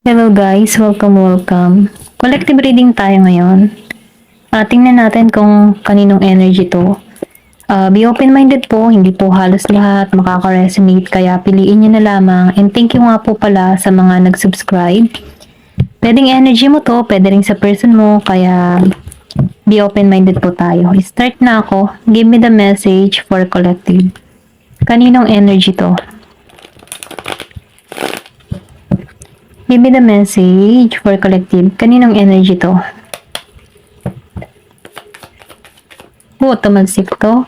Hello guys, welcome. Collective reading tayo ngayon. Tingnan natin kung kaninong energy to. Be open-minded po, hindi po halos lahat makaka-resonate kaya piliin nyo na lamang. And thank you nga po pala sa mga nag-subscribe. Pwedeng energy mo to, pwede rin sa person mo, kaya be open-minded po tayo. Start na ako. Give me the message for collective. Kaninong energy to? Give me the message for collective. Kaninong energy to? Tumalsik to.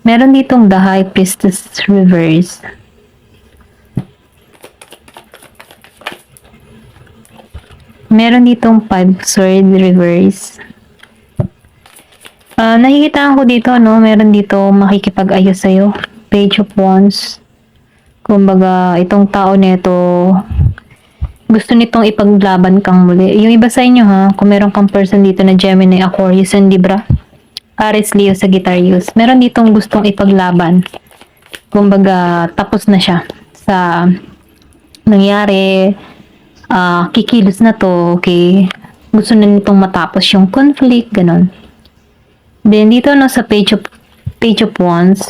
Meron ditong the High Priestess reverse. Meron ditong Five Sword reverse. Nakikita ko dito, no? Meron dito makikipag-ayos sa'yo. Page of Wands. Kumbaga, itong tao nito gusto nitong ipaglaban kang muli. Yung iba sa inyo ha, kung meron kang person dito na Gemini, Aquarius, and Libra, Aries, Leo, Sagittarius, meron ditong gustong ipaglaban. Kumbaga, tapos na siya sa nangyari, kikilos na to, okay? Gusto na nitong matapos yung conflict, ganon. Then, dito no, sa page of Wands,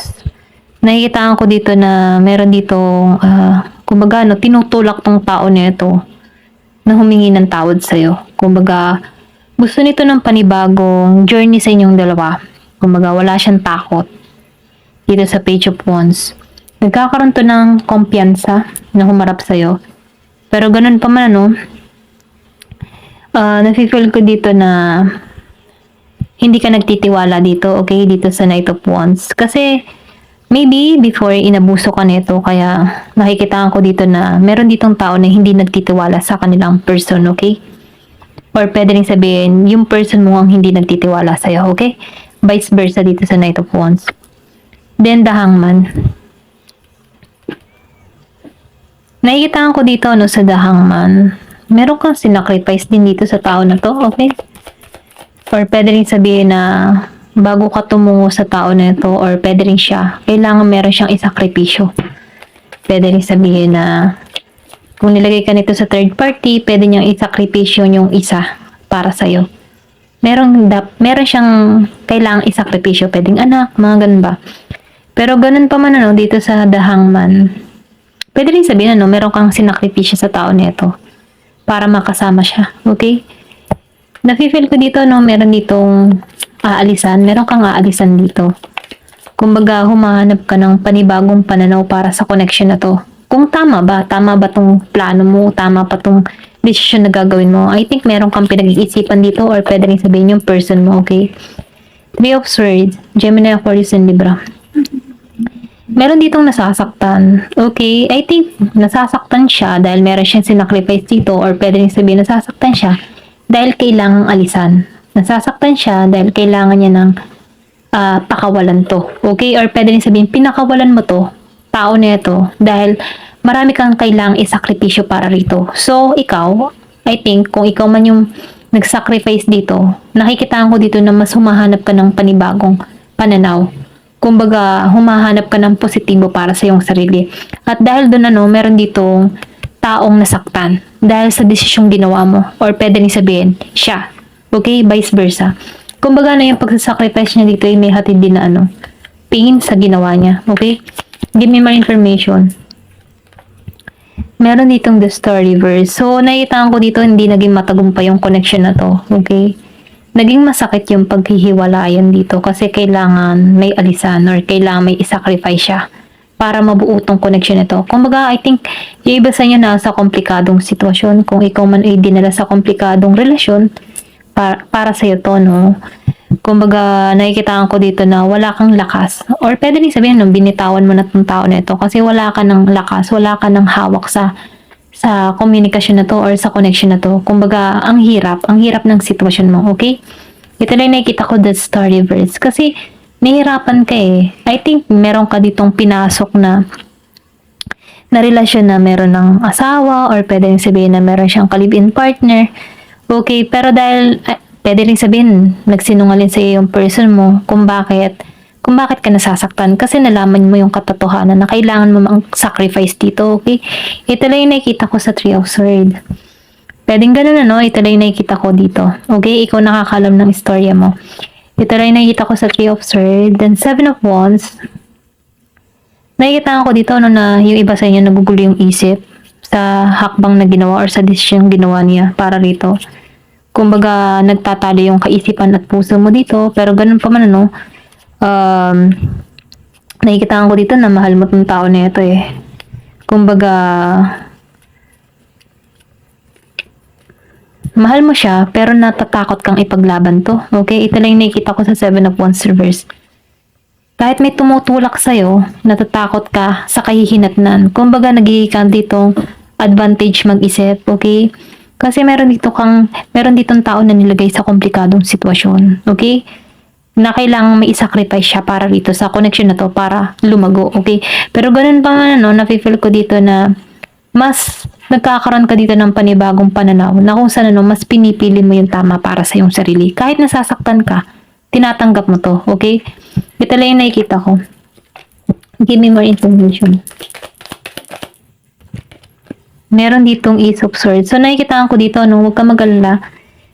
nakikita ko dito na meron ditong kumbaga, no, tinutulak tong tao nito na humingi ng tawad sa'yo. Kumbaga, gusto nito ng panibagong journey sa inyong dalawa. Kumbaga, wala siyang takot. Dito sa Page of Wands. Nagkakaroon to ng kumpiyansa na humarap sa'yo. Pero ganun pa man, no? Nafe-feel ko dito na hindi ka nagtitiwala dito, okay? Dito sa Knight of Wands. Kasi, maybe before inabuso ka nito, kaya nakikita ko dito na meron ditong tao na hindi nagtitiwala sa kanilang person, okay? Or pwede rin sabihin, yung person mo ang hindi nagtitiwala sa'yo, okay? Vice versa dito sa Knight of Wands. Then the Hangman. Nakikita ko dito, no, sa the Hangman, meron kang sinacrifice din dito sa tao na to, okay? Or pwede rin sabihin na bago ka tumungo sa tao na ito, or pwede rin siya, kailangan meron siyang isakripisyo. Pwede rin sabihin na kung nilagay ka nito sa third party, pwede niyang isakripisyo yung isa para sa'yo. Meron siyang kailangang isakripisyo, pwedeng anak, mga ganun ba. Pero ganun pa man, ano, dito sa the Hangman, pwede rin sabihin, ano, meron kang sinakripisyo sa tao nito para makasama siya, okay? Nafe-feel ko dito, no, meron ditong aalisan. Meron kang aalisan dito. Kumbaga, humahanap ka ng panibagong pananaw para sa connection na to. Kung tama ba tong plano mo, tama pa tong decision na gagawin mo. I think meron kang pinag-iisipan dito, or pwede rin sabihin yung person mo, okay? Three of Swords, Gemini, Aquarius, and Libra. Meron ditong nasasaktan. Okay, I think nasasaktan siya dahil meron siyang sinacrifice dito, or pwede rin sabihin nasasaktan siya dahil kailangang alisan. Nasasaktan siya dahil kailangan niya ng pakawalan to. Okay? Or pwede rin sabihin, pinakawalan mo to, tao na ito, dahil marami kang kailangang isakripisyo para rito. So, ikaw, I think, kung ikaw man yung nag-sacrifice dito, nakikitaan ko dito na mas humahanap ka ng panibagong pananaw. Kumbaga, humahanap ka ng positibo para sa iyong sarili. At dahil doon, ano, meron ditong taong nasaktan dahil sa desisyong ginawa mo, or pwede rin sabihin, siya. Okay? Vice versa. Kumbaga na yung pagsasacrifice niya dito ay may hatid din na, ano, pain sa ginawa niya. Okay? Give me more information. Meron ditong the Star reverse. So, nakitaan ko dito hindi naging matagumpay yung connection na to. Okay? Naging masakit yung paghihiwalayan dito kasi kailangan may alisan, or kailangan may isacrifice siya para mabuo tong connection nito. Kumbaga, I think, yung iba sa inyo nasa komplikadong sitwasyon. Kung ikaw man ay dinala sa komplikadong relasyon, para sa'yo to, no? Kumbaga, nakikita ko dito na wala kang lakas. Or pwede rin sabihin, no, binitawan mo na tong tao na ito kasi wala ka ng lakas, wala ka ng hawak sa komunikasyon na to, or sa connection na to. Kumbaga, ang hirap ng sitwasyon mo, okay? Ito lang nakikita ko, the Star reverse. Kasi, nahihirapan ka eh. I think meron ka ditong pinasok na relasyon na meron ng asawa, or pwede rin sabihin na meron siyang ka-live-in partner. Okay, pero dahil pwede rin sabihin nagsinungaling sa iyo yung person mo kung bakit ka nasasaktan kasi nalaman mo yung katotohanan na kailangan mo mang sacrifice dito, okay? Ito lang yung nakikita ko sa Three of Swords. Pwedeng ganun ano, ito lang yung nakikita ko dito. Okay, ikaw nakakalam ng istorya mo. Ito lang yung nakikita ko sa Three of Swords, then Seven of Wands. Nakikita ko dito ano, na yung iba sa inyo nagugulo yung isip sa hakbang na ginawa or sa desisyon ginawa niya para rito. Kumbaga, nagtatalo yung kaisipan at puso mo dito, pero ganun pa man ano, nakikita ko dito na mahal mo tong tao na ito eh. Kumbaga, mahal mo siya, pero natatakot kang ipaglaban to. Okay? Ito lang yung nakikita ko sa Seven of Wands reverse. Kahit may tumutulak sa'yo, natatakot ka sa kahihinatnan. Kumbaga, nagiging ka ditong advantage mag-isip. Okay? Kasi meron ditong tao na nilagay sa komplikadong sitwasyon. Okay? Na kailangan may isacrifice siya para dito sa connection na to para lumago. Okay? Pero ganun pa man, ano, nafe-feel ko dito na mas nagkakaroon ka dito ng panibagong pananaw na kung saan ano, mas pinipili mo yung tama para sa iyong sarili. Kahit nasasaktan ka, tinatanggap mo to. Okay? Ito lang yung nakikita ko. Give me more information. Meron ditong Ace of Swords. So, nakikita ko dito, no, huwag ka mag-alala.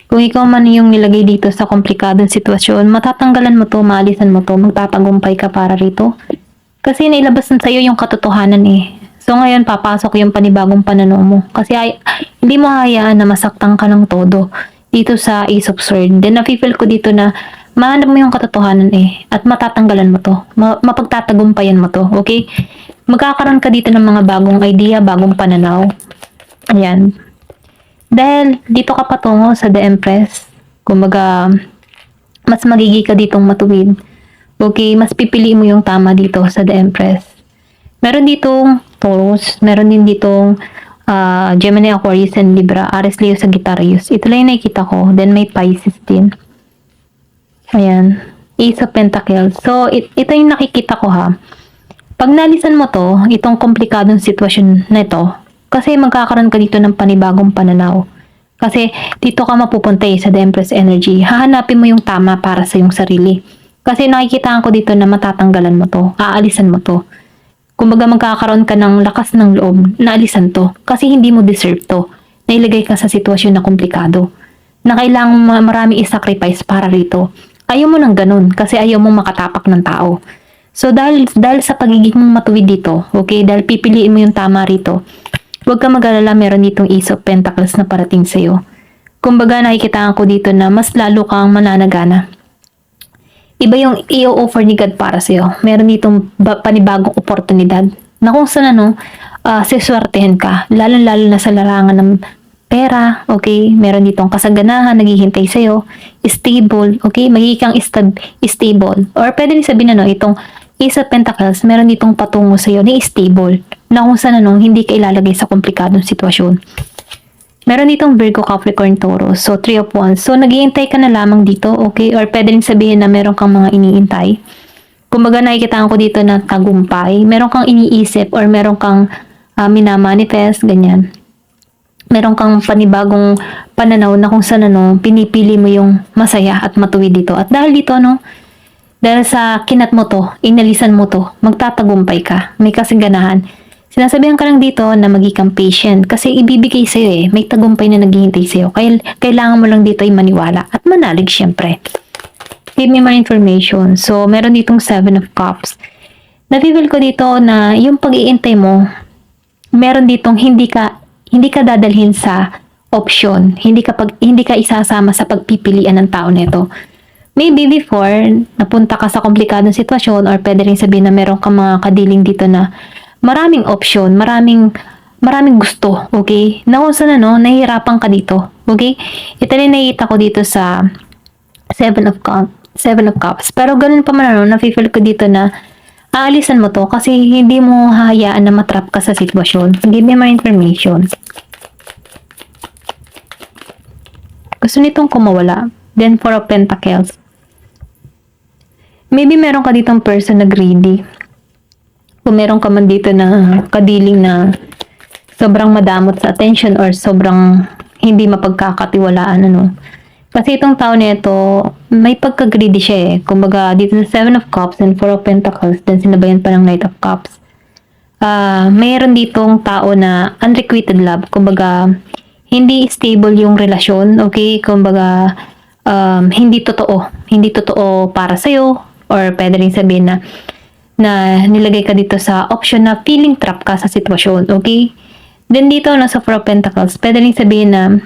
Kung ikaw man yung nilagay dito sa komplikadong sitwasyon, matatanggalan mo to, maalisan mo to, magtatagumpay ka para rito. Kasi nailabas na sa'yo yung katotohanan eh. So, ngayon, papasok yung panibagong pananaw mo. Kasi hindi mo hayaan na masaktan ka ng todo dito sa Ace of Swords. Then, nafe-feel ko dito na mahanap mo yung katotohanan eh. At matatanggalan mo to. Mapagtatagumpayan mo to. Okay? Magkakaroon ka dito ng mga bagong idea, bagong pananaw. Ayan. Dahil dito ka patungo sa The Empress, kumbaga, mas magiging ka ditong matuwid. Okay? Mas pipili mo yung tama dito sa The Empress. Meron ditong Taurus, meron din ditong Gemini, Aquarius, and Libra, Aries, Leo, Sagittarius. Ito lang yung nakikita ko. Then may Pisces din. Ayan. Ace of Pentacles. So, ito yung nakikita ko ha. Pag nalisan mo to, itong komplikadong sitwasyon na ito, kasi magkakaroon ka dito ng panibagong pananaw. Kasi dito ka mapupunta sa The Empress energy. Hahanapin mo yung tama para sa iyong sarili. Kasi nakikita ko dito na matatanggalan mo to. Aalisan mo to. Kumbaga magkakaroon ka ng lakas ng loob na alisan to. Kasi hindi mo deserve to. Nailagay ka sa sitwasyon na komplikado. Na kailangan marami i-sacrifice para rito. Ayaw mo ng ganun kasi ayaw mong makatapak ng tao. So dahil sa pagiging mong matuwid dito, okay, dahil pipiliin mo yung tama rito, huwag ka mag-alala, meron ditong Ace of Pentacles na parating sa'yo. Kumbaga nakikita ko dito na mas lalo kang mananagana. Iba yung i-offer ni God para sa'yo. Meron ditong panibagong oportunidad na kung saan ano, siswertehin ka. Lalo-lalo na sa larangan ng pera, okay? Meron ditong kasaganahan, naghihintay sa'yo. Stable, okay? Magiging kang stable. Or pwede rin sabihin ano, itong Ace of Pentacles, meron ditong patungo sa'yo na stable. Na kung saan ano, hindi ka ilalagay sa komplikadong sitwasyon. Meron ditong Virgo, Capricorn, Taurus. So, 3 of Wands. So, naghihintay ka na lamang dito, okay? Or pwede rin sabihin na meron kang mga iniintay. Kumbaga, nakikita ko dito na tagumpay. Meron kang iniisip or meron kang minamanifest, ganyan. Meron kang panibagong pananaw na kung saan ano, pinipili mo yung masaya at matuwid dito. At dahil dito, no, dahil sa kinat mo to, inalisan mo to, magtatagumpay ka. May kasaganahan. Sinasabihan ka lang dito na magiging patient kasi ibibigay sa'yo eh. May tagumpay na naghihintay sa'yo. Kailangan mo lang dito ay maniwala at manalig syempre. Give me more information. So, meron ditong 7 of Cups. Nabibig ko dito na yung pag-iintay mo, meron ditong hindi ka dadalhin sa option. Hindi ka isasama sa pagpipilian ng tao nito. Maybe before, napunta ka sa komplikadong sitwasyon or pwede rin sabihin na meron kang mga kadiling dito na maraming option, maraming gusto, okay? Na kung saan ano, nahihirapan ka dito, okay? Ito rin nakikita ko dito sa 7 of Cups. Pero ganun pa man ano, nafe-feel ko dito na aalisan mo to kasi hindi mo hahayaan na matrap ka sa sitwasyon. Give me more information. Gusto nitong kumawala. Then 4 of Pentacles. Maybe meron ka ditong person na greedy. Kung meron ka man dito na kadiling na sobrang madamot sa attention or sobrang hindi mapagkakatiwalaan, ano. Kasi itong tao na ito, may pagka-greedy siya eh. Kumbaga, dito sa 7 of Cups and 4 of Pentacles, then sinabayan pa ng Knight of Cups. Mayroon ditong tao na unrequited love. Kumbaga, hindi stable yung relasyon, okay? Kumbaga, hindi totoo. Hindi totoo para sa'yo, or pwede rin sabihin na nilagay ka dito sa option na feeling trap ka sa sitwasyon, okay? Then dito, sa Four of Pentacles, pwede rin sabihin na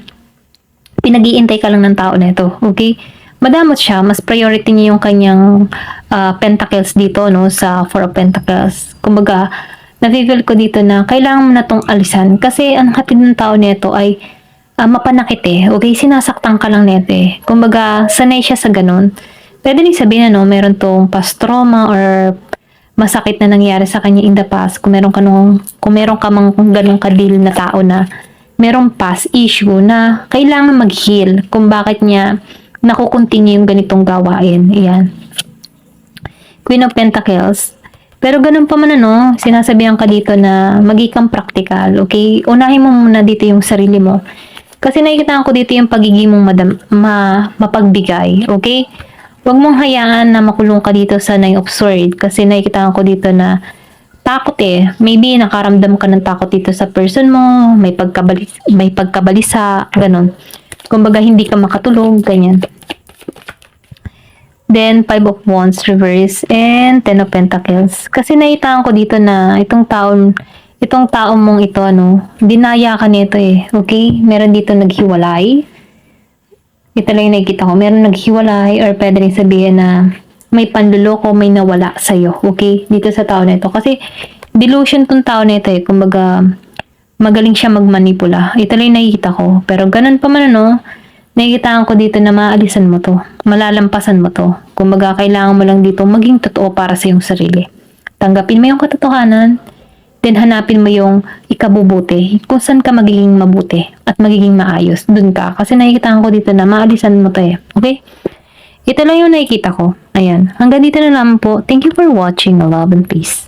pinag-iintay ka lang ng tao na ito, okay? Madamot siya, mas priority niya yung kanyang pentacles dito, sa Four of Pentacles. Kumbaga, na-feel ko dito na kailangan mo na tong alisan kasi ang hatid ng tao nito ay mapanakit okay? Sinasaktan ka lang nito Kumbaga, sanay siya sa ganun. Pwede rin sabihin na, meron tong past trauma or masakit na nangyari sa kanya in the past. Kung meron ka mang ganung kadil na tao na merong past issue na kailangan mag-heal kung bakit niya nakukontinue yung ganitong gawain. Ayan. Queen of Pentacles. Pero ganun pa man sinasabihan ka dito na maging practical, okay? Unahin mo muna dito yung sarili mo. Kasi nakikita ko dito yung pagiging mong mapagbigay, okay? Huwag mong hayaan na makulong ka dito sa Nine of Swords kasi nakikita ko dito na takot Maybe nakaramdam ka ng takot dito sa person mo, may pagkabalisa, ganun. Kumbaga hindi ka makatulog, ganyan. Then, Five of Wands reverse and Ten of Pentacles. Kasi nakita ko dito na itong taong mong ito, dinaya ka nito okay? Meron dito naghiwalay. Ito lang yung nakikita ko. Meron naghiwalay or pwede rin sabihin na may panluloko, may nawala sa'yo. Okay? Dito sa tao na ito. Kasi delusion tong tao na ito Kumbaga, magaling siya magmanipula. Ito lang yung nakikita ko. Pero ganun pa man nakikita ko dito na maalisan mo to. Malalampasan mo to. Kumbaga, kailangan mo lang dito maging totoo para sa iyong sarili. Tanggapin mo yung katotohanan. Then hanapin mo yung ikabubuti. Kung saan ka magiging mabuti at magiging maayos. Dun ka. Kasi nakikita ko dito na maalisan mo to Okay? Ito lang yung nakikita ko. Ayan. Hanggang dito na lang po. Thank you for watching. Love and peace.